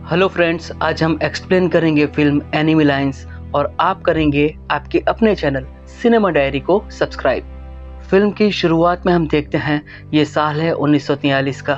Hello friends, आज हम explain करेंगे फिल्म एनिमी लाइंस और आप करेंगे आपके अपने चैनल सिनेमा डायरी को सब्सक्राइब। फिल्म की शुरुआत में हम देखते हैं ये साल है 1943 का।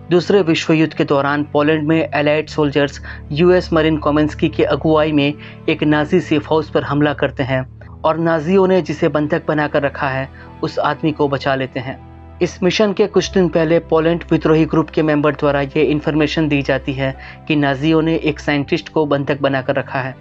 दूसरे विश्व युद्ध के दौरान पोलैंड में एलाइड सोल्जर्स यूएस मरीन कोमेंस्की की अगुवाई में एक नाजी सेफ हाउस पर हमला करते हैं और नाजियों ने जिसे बंधक बनाकर रखा है उस आदमी को बचा लेते हैं। इस मिशन के कुछ दिन पहले पोलैंड विद्रोही ग्रुप के मेंबर द्वारा ये इन्फॉर्मेशन दी जाती है कि नाजियों ने एक साइंटिस्ट को बंधक बनाकर रखा है,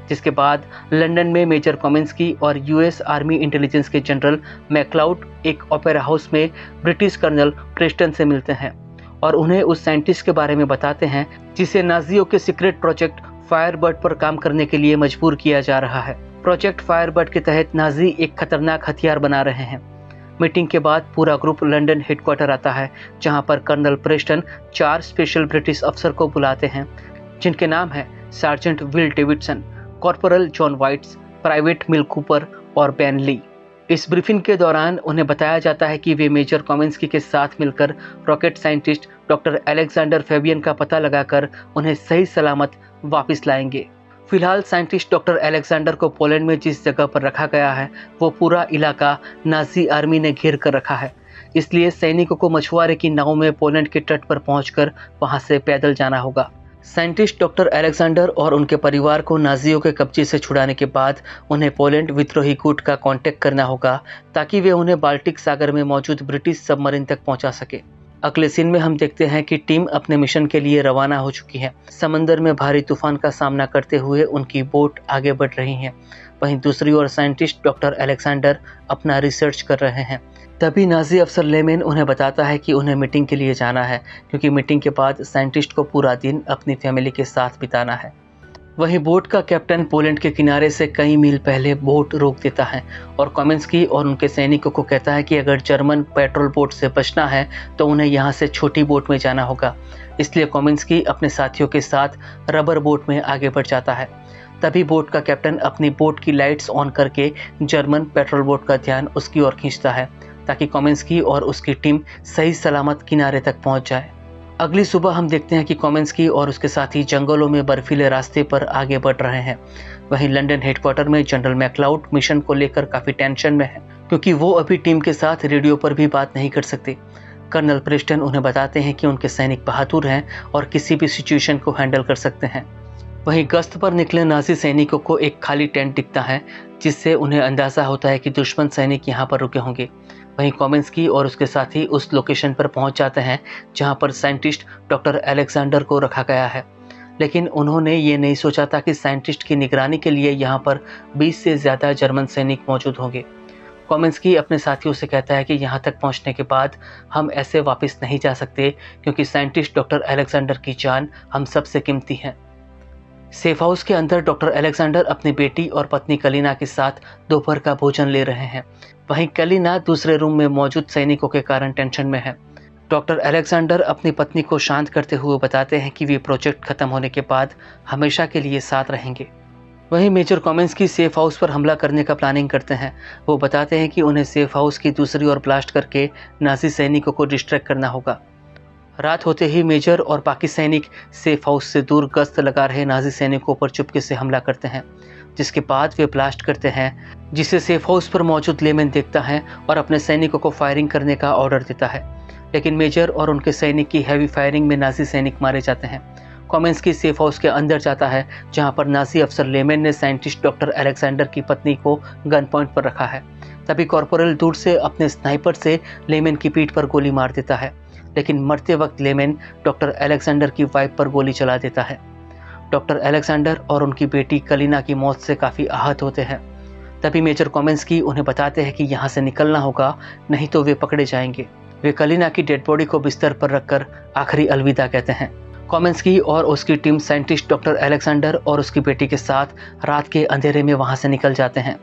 जिसके बाद लंदन में मेजर कोमेंस्की और यूएस आर्मी इंटेलिजेंस के जनरल मैक्लाउड एक ओपेरा हाउस में ब्रिटिश कर्नल प्रेस्टन से मिलते हैं और उन्हें उस साइंटिस्ट के बारे में बताते हैं जिसे नाजियों के सीक्रेट प्रोजेक्ट फायरबर्ड पर काम करने के लिए मजबूर किया जा रहा है। प्रोजेक्ट फायरबर्ड के तहत नाजी एक खतरनाक हथियार बना रहे हैं। मीटिंग के बाद पूरा ग्रुप लंदन हेडक्वार्टर आता है, जहां पर कर्नल प्रेस्टन 4 स्पेशल ब्रिटिश अफसर को बुलाते हैं, जिनके नाम हैं sergeant Will Davidson, corporal John Whites, private Mill Cooper और बेन ली। इस ब्रीफिंग के दौरान उन्हें बताया जाता है कि वे मेजर कोमेंस्की के साथ मिलकर rocket scientist doctor Alexander Fabian का पता लगाकर उन्हें सही सलामत वापस लाएंगे। फिलहाल साइंटिस्ट डॉक्टर अलेक्जेंडर को पोलैंड में जिस जगह पर रखा गया है वो पूरा इलाका नाजी आर्मी ने घेर कर रखा है, इसलिए सैनिकों को मछुआरे की नाव में पोलैंड के तट पर पहुंचकर वहां से पैदल जाना होगा। साइंटिस्ट डॉक्टर अलेक्जेंडर और उनके परिवार को नाजियों के कब्जे से छुड़ाने के बाद उन्हें पोलैंड विद्रोही गुट का कांटेक्ट करना होगा ताकि वे उन्हें बाल्टिक सागर में मौजूद ब्रिटिश सबमरीन तक पहुंचा सके। अगले सीन में हम देखते हैं कि टीम अपने मिशन के लिए रवाना हो चुकी है। समंदर में भारी तूफान का सामना करते हुए उनकी बोट आगे बढ़ रही है। वहीं दूसरी ओर साइंटिस्ट डॉक्टर अलेक्जेंडर अपना रिसर्च कर रहे हैं। तभी नाजी अफसर लेमेन उन्हें बताता है कि उन्हें मीटिंग के लिए जाना है, क्योंकि मीटिंग के बाद साइंटिस्ट को पूरा दिन अपनी फैमिली के साथ बिताना है। वहीं बोट का कैप्टन पोलैंड के किनारे से कई मील पहले बोट रोक देता है और कोमेंस्की और उनके सैनिकों को कहता है कि अगर जर्मन पेट्रोल बोट से बचना है तो उन्हें यहाँ से छोटी बोट में जाना होगा। इसलिए कोमेंस्की अपने साथियों के साथ रबर बोट में आगे बढ़ जाता है। तभी बोट का कैप्टन अपनी बोट की लाइट्स ऑन करके जर्मन पेट्रोल बोट का ध्यान उसकी ओर खींचता है ताकि कोमेंस्की और उसकी टीम सही सलामत किनारे तक पहुँच जाए। अगली सुबह हम देखते हैं कि कोमेंस्की और उसके साथी जंगलों में बर्फीले रास्ते पर आगे बढ़ रहे हैं। वहीं लंदन हेडक्वार्टर में जनरल मैक्लाउड मिशन को लेकर काफ़ी टेंशन में है, क्योंकि वो अभी टीम के साथ रेडियो पर भी बात नहीं कर सकते। कर्नल प्रेस्टन उन्हें बताते हैं कि उनके सैनिक बहादुर हैं और किसी भी सिचुएशन को हैंडल कर सकते हैं। वहीं गश्त पर निकले नाजी सैनिकों को एक खाली टेंट दिखता है, जिससे उन्हें अंदाज़ा होता है कि दुश्मन सैनिक यहाँ पर रुके होंगे। वहीं कोमेंस्की और उसके साथी उस लोकेशन पर पहुंच जाते हैं जहां पर साइंटिस्ट डॉक्टर अलेक्जेंडर को रखा गया है, लेकिन उन्होंने ये नहीं सोचा था कि साइंटिस्ट की निगरानी के लिए यहां पर 20 से ज़्यादा जर्मन सैनिक मौजूद होंगे। कोमेंस्की अपने साथियों से कहता है कि यहां तक पहुंचने के बाद हम ऐसे वापस नहीं जा सकते, क्योंकि साइंटिस्ट डॉक्टर अलेक्जेंडर की जान हम सबसे कीमती है। सेफ हाउस के अंदर डॉक्टर अलेक्जेंडर अपनी बेटी और पत्नी कलीना के साथ दोपहर का भोजन ले रहे हैं। वहीं कलीना दूसरे रूम में मौजूद सैनिकों के कारण टेंशन में है। डॉक्टर अलेक्जेंडर अपनी पत्नी को शांत करते हुए बताते हैं कि वे प्रोजेक्ट खत्म होने के बाद हमेशा के लिए साथ रहेंगे। वहीं मेजर कोमेंस्की सेफ हाउस पर हमला करने का प्लानिंग करते हैं। वो बताते हैं कि उन्हें सेफ हाउस की दूसरी ओर ब्लास्ट करके नाजी सैनिकों को डिस्ट्रैक्ट करना होगा। रात होते ही मेजर और बाकी सैनिक सेफ हाउस से दूर गश्त लगा रहे नाजी सैनिकों पर चुपके से हमला करते हैं, जिसके बाद वे ब्लास्ट करते हैं, जिसे सेफ हाउस पर मौजूद लेमेन देखता है और अपने सैनिकों को फायरिंग करने का ऑर्डर देता है। लेकिन मेजर और उनके सैनिक की हैवी फायरिंग में नाजी सैनिक मारे जाते हैं। कोमेंस्की सेफ हाउस के अंदर जाता है, जहां पर नाजी अफसर लेमेन ने साइंटिस्ट डॉक्टर अलेक्जेंडर की पत्नी को गन पॉइंट पर रखा है। तभी कॉर्पोरल दूर से अपने स्नाइपर से लेमेन की पीठ पर गोली मार देता है, लेकिन मरते वक्त लेमेन डॉक्टर अलेक्जेंडर की वाइफ पर गोली चला देता है। डॉक्टर अलेक्जेंडर और उनकी बेटी कलीना की मौत से काफ़ी आहत होते हैं। तभी मेजर कोमेंस्की उन्हें बताते हैं कि यहाँ से निकलना होगा, नहीं तो वे पकड़े जाएंगे। वे कलीना की डेड बॉडी को बिस्तर पर रखकर आखिरी अलविदा कहते हैं। कोमेंस्की और उसकी टीम साइंटिस्ट डॉक्टर अलेक्जेंडर और उसकी बेटी के साथ रात के अंधेरे में वहाँ से निकल जाते हैं।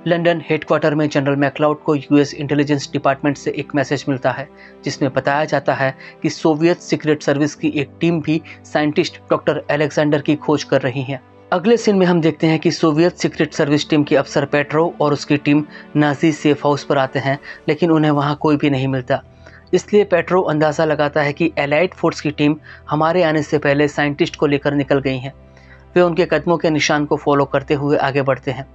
लंदन हेडक्वार्टर में जनरल मैक्लाउड को यूएस इंटेलिजेंस डिपार्टमेंट से एक मैसेज मिलता है, जिसमें बताया जाता है कि सोवियत सीक्रेट सर्विस की एक टीम भी साइंटिस्ट डॉक्टर अलेक्जेंडर की खोज कर रही है। अगले सीन में हम देखते हैं कि सोवियत सीक्रेट सर्विस टीम के अफसर पेट्रो और उसकी टीम नाजी सेफ हाउस पर आते हैं, लेकिन उन्हें वहां कोई भी नहीं मिलता। इसलिए पेट्रो अंदाज़ा लगाता है कि एलाइड फोर्स की टीम हमारे आने से पहले साइंटिस्ट को लेकर निकल गई हैं। वे उनके कदमों के निशान को फॉलो करते हुए आगे बढ़ते हैं।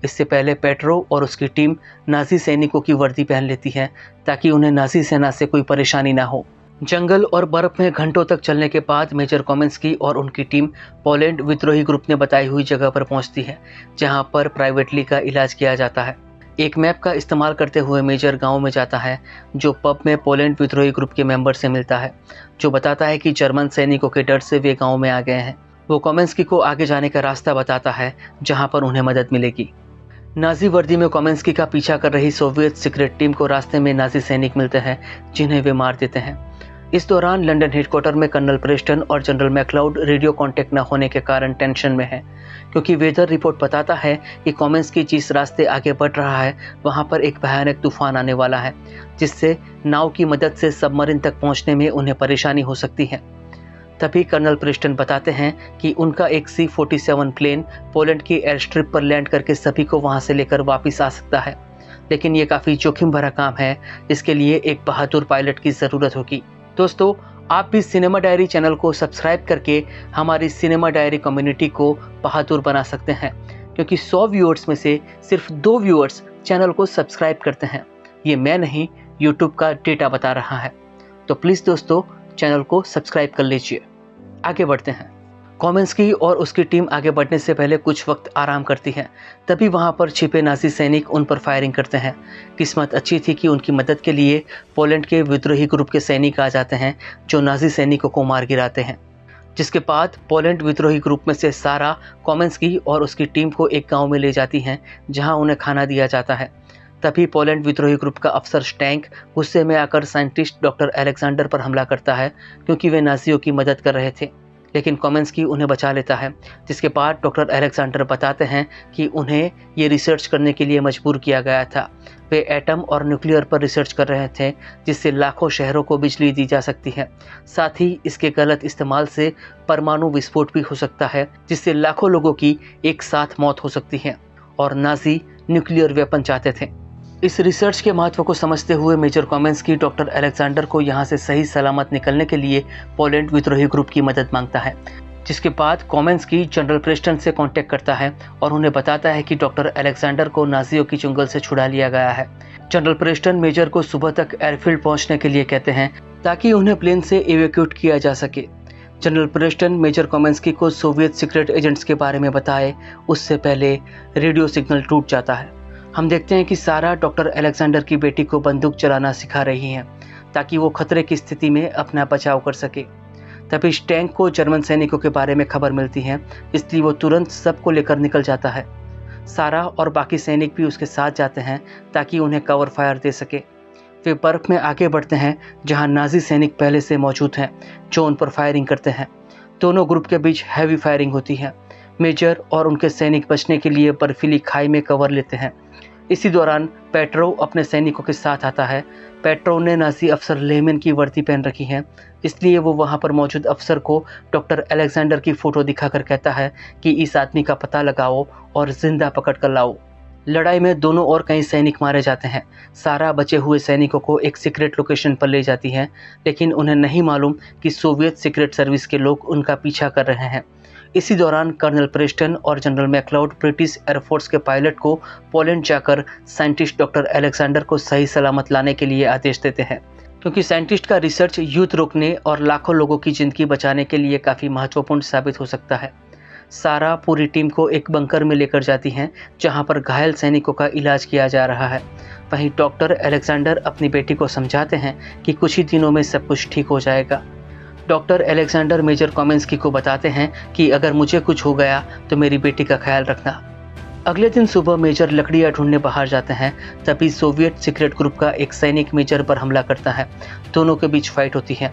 इससे पहले पेट्रो और उसकी टीम नाजी सैनिकों की वर्दी पहन लेती है ताकि उन्हें नाजी सेना से कोई परेशानी ना हो। जंगल और बर्फ में घंटों तक चलने के बाद मेजर कोमेंस्की और उनकी टीम पोलैंड विद्रोही ग्रुप ने बताई हुई जगह पर पहुंचती है, जहां पर प्राइवेटली का इलाज किया जाता है। एक मैप का इस्तेमाल करते हुए मेजर गांव में जाता है, जो पब में पोलैंड विद्रोही ग्रुप के मेंबर से मिलता है, जो बताता है कि जर्मन सैनिकों के डर से वे गांव में आ गए हैं। वो कोमेंस्की को आगे जाने का रास्ता बताता है जहां पर उन्हें मदद मिलेगी। नाजी वर्दी में कोमेंस्की का पीछा कर रही सोवियत सीक्रेट टीम को रास्ते में नाजी सैनिक मिलते हैं, जिन्हें वे मार देते हैं। इस दौरान लंदन हेडक्वार्टर में कर्नल प्रेस्टन और जनरल मैक्लाउड रेडियो कांटेक्ट न होने के कारण टेंशन में है, क्योंकि वेदर रिपोर्ट बताता है कि कोमेंस्की जिस रास्ते आगे बढ़ रहा है वहां पर एक भयानक तूफान आने वाला है, जिससे नाव की मदद से सबमरीन तक पहुंचने में उन्हें परेशानी हो सकती है। तभी कर्नल प्रेस्टन बताते हैं कि उनका एक C-47 प्लेन पोलैंड की एयर स्ट्रिप पर लैंड करके सभी को वहां से लेकर वापस आ सकता है, लेकिन ये काफ़ी जोखिम भरा काम है। इसके लिए एक बहादुर पायलट की ज़रूरत होगी। दोस्तों, आप भी सिनेमा डायरी चैनल को सब्सक्राइब करके हमारी सिनेमा डायरी कम्युनिटी को बहादुर बना सकते हैं, क्योंकि 100 व्यूअर्स में से सिर्फ 2 व्यूअर्स चैनल को सब्सक्राइब करते हैं। ये मैं नहीं, यूट्यूब का डेटा बता रहा है। तो प्लीज़ दोस्तों, चैनल को सब्सक्राइब कर लीजिए। आगे बढ़ते हैं। कोमेंस्की और उसकी टीम आगे बढ़ने से पहले कुछ वक्त आराम करती है। तभी वहां पर छिपे नाजी सैनिक उन पर फायरिंग करते हैं। किस्मत अच्छी थी कि उनकी मदद के लिए पोलैंड के विद्रोही ग्रुप के सैनिक आ जाते हैं, जो नाजी सैनिकों को मार गिराते हैं। जिसके बाद पोलैंड विद्रोही ग्रुप में से सारा कोमेंस्की और उसकी टीम को एक गाँव में ले जाती हैं, जहाँ उन्हें खाना दिया जाता है। तभी पोलैंड विद्रोही ग्रुप का अफसर स्टैंक गुस्से में आकर साइंटिस्ट डॉक्टर अलेक्जेंडर पर हमला करता है, क्योंकि वे नाजियों की मदद कर रहे थे, लेकिन कोमेंस्की उन्हें बचा लेता है। जिसके बाद डॉक्टर अलेक्जेंडर बताते हैं कि उन्हें ये रिसर्च करने के लिए मजबूर किया गया था। वे एटम और न्यूक्लियर पर रिसर्च कर रहे थे, जिससे लाखों शहरों को बिजली दी जा सकती है। साथ ही इसके गलत इस्तेमाल से परमाणु विस्फोट भी हो सकता है, जिससे लाखों लोगों की एक साथ मौत हो सकती है। और नाजी न्यूक्लियर वेपन चाहते थे। इस रिसर्च के महत्व को समझते हुए मेजर कोमेंस्की डॉक्टर अलेक्जेंडर को यहाँ से सही सलामत निकलने के लिए पोलैंड विद्रोही ग्रुप की मदद मांगता है। जिसके बाद कोमेंस्की जनरल प्रेस्टन से कांटेक्ट करता है और उन्हें बताता है कि डॉक्टर अलेक्जेंडर को नाजियों की चुंगल से छुड़ा लिया गया है। जनरल प्रेस्टन मेजर को सुबह तक एयरफील्ड पहुंचने के लिए कहते हैं, ताकि उन्हें प्लेन से इवैक्यूएट किया जा सके। जनरल प्रेस्टन मेजर कोमेंस्की को सोवियत सीक्रेट एजेंट्स के बारे में बताए उससे पहले रेडियो सिग्नल टूट जाता है। हम देखते हैं कि सारा डॉक्टर अलेक्जेंडर की बेटी को बंदूक चलाना सिखा रही हैं, ताकि वो खतरे की स्थिति में अपना बचाव कर सके। तभी स्टैंक को जर्मन सैनिकों के बारे में खबर मिलती है, इसलिए वो तुरंत सबको लेकर निकल जाता है। सारा और बाकी सैनिक भी उसके साथ जाते हैं ताकि उन्हें कवर फायर दे सके। वे बर्फ में आगे बढ़ते हैं, जहां नाजी सैनिक पहले से मौजूद हैं, जो उन पर फायरिंग करते हैं। दोनों ग्रुप के बीच हैवी फायरिंग होती है। मेजर और उनके सैनिक बचने के लिए बर्फीली खाई में कवर लेते हैं। इसी दौरान पेट्रो अपने सैनिकों के साथ आता है। पेट्रो ने नाजी अफसर लेमन की वर्दी पहन रखी है, इसलिए वो वहाँ पर मौजूद अफसर को डॉक्टर अलेक्जेंडर की फ़ोटो दिखाकर कहता है कि इस आदमी का पता लगाओ और जिंदा पकड़ कर लाओ। लड़ाई में दोनों और कई सैनिक मारे जाते हैं। सारा बचे हुए सैनिकों को एक सीक्रेट लोकेशन पर ले जाती है, लेकिन उन्हें नहीं मालूम कि सोवियत सीक्रेट सर्विस के लोग उनका पीछा कर रहे हैं। इसी दौरान कर्नल प्रेस्टन और जनरल मैक्लाउड ब्रिटिश एयरफोर्स के पायलट को पोलैंड जाकर साइंटिस्ट डॉक्टर अलेक्जेंडर को सही सलामत लाने के लिए आदेश देते हैं, क्योंकि साइंटिस्ट का रिसर्च युद्ध रोकने और लाखों लोगों की जिंदगी बचाने के लिए काफ़ी महत्वपूर्ण साबित हो सकता है। सारा पूरी टीम को एक बंकर में लेकर जाती हैं, जहां पर घायल सैनिकों का इलाज किया जा रहा है। वहीं डॉक्टर अलेक्जेंडर अपनी बेटी को समझाते हैं कि कुछ ही दिनों में सब कुछ ठीक हो जाएगा। डॉक्टर अलेक्जेंडर मेजर कोमेंस्की को बताते हैं कि अगर मुझे कुछ हो गया तो मेरी बेटी का ख्याल रखना। अगले दिन सुबह मेजर लकड़ियाँ ढूंढने बाहर जाते हैं। तभी सोवियत सीक्रेट ग्रुप का एक सैनिक मेजर पर हमला करता है। दोनों के बीच फाइट होती है।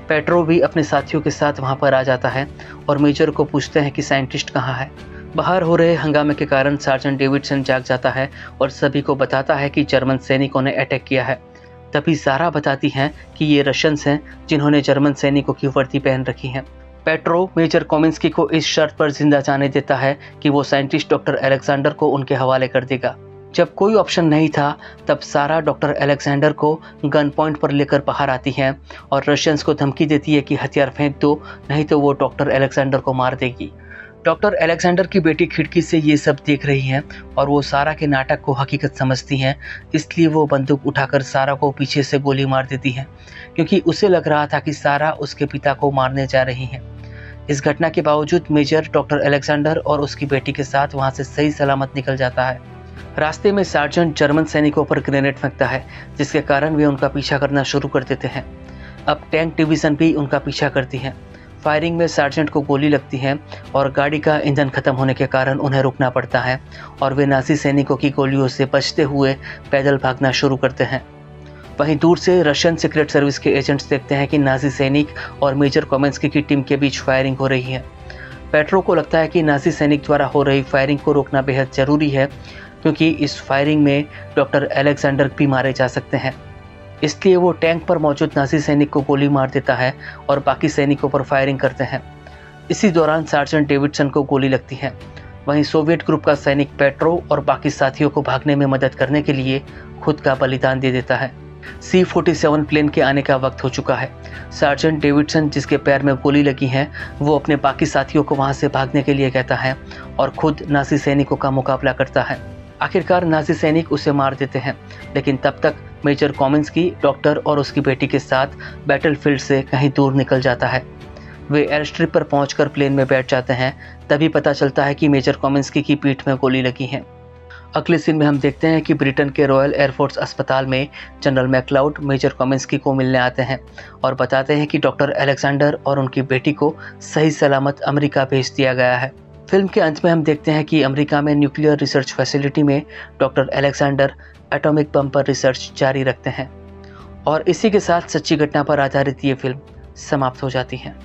पेट्रो भी अपने साथियों के साथ वहां पर आ जाता है और मेजर को पूछते हैं कि साइंटिस्ट कहाँ है। बाहर हो रहे हंगामे के कारण सार्जेंट डेविडसन जाग जाता है और सभी को बताता है कि जर्मन सैनिकों ने अटैक किया है। तभी सारा बताती हैं कि ये रशियंस हैं, जिन्होंने जर्मन सैनिकों की वर्दी पहन रखी है। पेट्रो मेजर कोमेंस्की को इस शर्त पर जिंदा जाने देता है कि वो साइंटिस्ट डॉक्टर अलेक्जेंडर को उनके हवाले कर देगा। जब कोई ऑप्शन नहीं था तब सारा डॉक्टर अलेक्जेंडर को गन पॉइंट पर लेकर बाहर आती है और रशियंस को धमकी देती है कि हथियार फेंक दो, नहीं तो वो डॉक्टर अलेक्जेंडर को मार देगी। डॉक्टर अलेक्जेंडर की बेटी खिड़की से ये सब देख रही हैं और वो सारा के नाटक को हकीकत समझती हैं, इसलिए वो बंदूक उठाकर सारा को पीछे से गोली मार देती है, क्योंकि उसे लग रहा था कि सारा उसके पिता को मारने जा रही है। इस घटना के बावजूद मेजर डॉक्टर अलेक्जेंडर और उसकी बेटी के साथ वहाँ से सही सलामत निकल जाता है। रास्ते में सार्जेंट जर्मन सैनिकों पर ग्रेनेड फेंकता है, जिसके कारण वे उनका पीछा करना शुरू कर देते हैं। अब टैंक डिवीज़न भी उनका पीछा करती है। फायरिंग में सार्जेंट को गोली लगती है और गाड़ी का ईंधन खत्म होने के कारण उन्हें रुकना पड़ता है और वे नाज़ी सैनिकों की गोलियों से बचते हुए पैदल भागना शुरू करते हैं। वहीं दूर से रशियन सीक्रेट सर्विस के एजेंट्स देखते हैं कि नाज़ी सैनिक और मेजर कोमेंस्की की टीम के बीच फायरिंग हो रही है। पेट्रो को लगता है कि नाज़ी सैनिक द्वारा हो रही फायरिंग को रोकना बेहद ज़रूरी है, क्योंकि इस फायरिंग में डॉक्टर अलेक्जेंडर भी मारे जा सकते हैं। इसलिए वो टैंक पर मौजूद नाज़ी सैनिक को गोली मार देता है और बाकी सैनिकों पर फायरिंग करते हैं। इसी दौरान सार्जेंट डेविडसन को गोली लगती है। वहीं सोवियत ग्रुप का सैनिक पेट्रो और बाकी साथियों को भागने में मदद करने के लिए खुद का बलिदान दे देता है। C-47 प्लेन के आने का वक्त हो चुका है। सार्जेंट डेविडसन, जिसके पैर में गोली लगी है, वो अपने बाकी साथियों को वहां से भागने के लिए कहता है और खुद नाज़ी सैनिकों का मुकाबला करता है। आखिरकार नाज़ी सैनिक उसे मार देते हैं, लेकिन तब तक मेजर कोमेंस्की डॉक्टर और उसकी बेटी के साथ बैटलफील्ड से कहीं दूर निकल जाता है। वे एयर स्ट्रिप पर पहुंचकर प्लेन में बैठ जाते हैं। तभी पता चलता है कि मेजर कोमेंस्की की पीठ में गोली लगी है। अगले सीन में हम देखते हैं कि ब्रिटेन के रॉयल एयरफोर्स अस्पताल में जनरल मैकलाउड मेजर कोमेंस्की को मिलने आते हैं और बताते हैं कि डॉक्टर अलेक्जेंडर और उनकी बेटी को सही सलामत अमेरिका भेज दिया गया है। फिल्म के अंत में हम देखते हैं कि अमेरिका में न्यूक्लियर रिसर्च फैसिलिटी में डॉक्टर अलेक्जेंडर एटॉमिक बम पर रिसर्च जारी रखते हैं। और इसी के साथ सच्ची घटना पर आधारित ये फिल्म समाप्त हो जाती है।